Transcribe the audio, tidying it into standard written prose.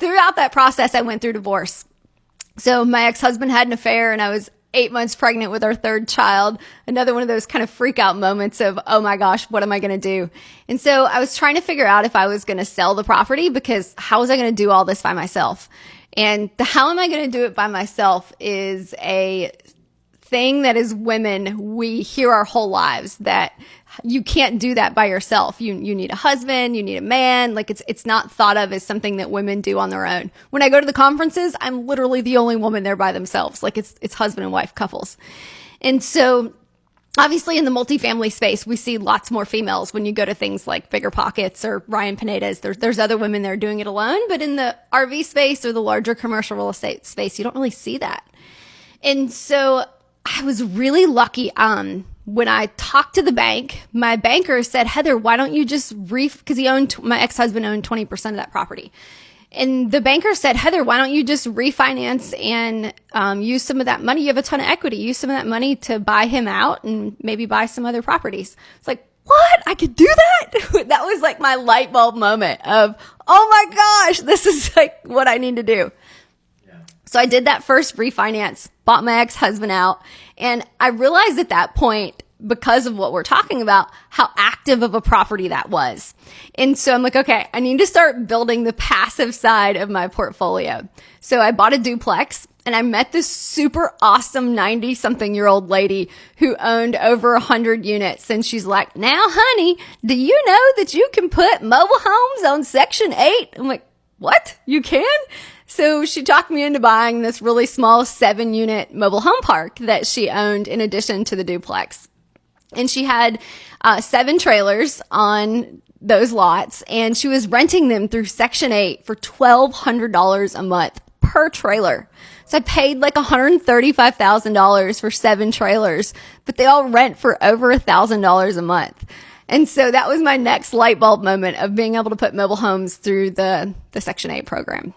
throughout that process, I went through divorce. So my ex-husband had an affair and I was 8 months pregnant with our third child. Another one of those kind of freak out moments of, oh my gosh, what am I going to do? And so I was trying to figure out if I was going to sell the property, because how was I going to do all this by myself? And the how am I going to do it by myself is a thing that as women, we hear our whole lives, that you can't do that by yourself. You need a husband, you need a man. Like it's not thought of as something that women do on their own. When I go to the conferences, I'm literally the only woman there by themselves. Like it's husband and wife couples. And so obviously in the multifamily space, we see lots more females when you go to things like Bigger Pockets or Ryan Pineda's. There's other women that are doing it alone, but in the RV space or the larger commercial real estate space, you don't really see that. And so I was really lucky. When I talked to the bank, my banker said, Heather, why don't you just because my ex-husband owned 20% of that property. And the banker said, Heather, why don't you just refinance and use some of that money? You have a ton of equity. Use some of that money to buy him out and maybe buy some other properties. It's like, what? I could do that? That was like my light bulb moment of, oh my gosh, this is like what I need to do. So I did that first refinance, bought my ex-husband out, and I realized at that point, because of what we're talking about, how active of a property that was. And so I'm like, okay, I need to start building the passive side of my portfolio. So I bought a duplex, and I met this super awesome 90-something-year-old lady who owned over 100 units. And she's like, now, honey, do you know that you can put mobile homes on Section 8? I'm like, what? You can? So she talked me into buying this really small 7-unit mobile home park that she owned in addition to the duplex. And she had 7 trailers on those lots, and she was renting them through Section 8 for $1,200 a month per trailer. So I paid like $135,000 for 7 trailers, but they all rent for over $1,000 a month. And so that was my next light bulb moment of being able to put mobile homes through the Section 8 program.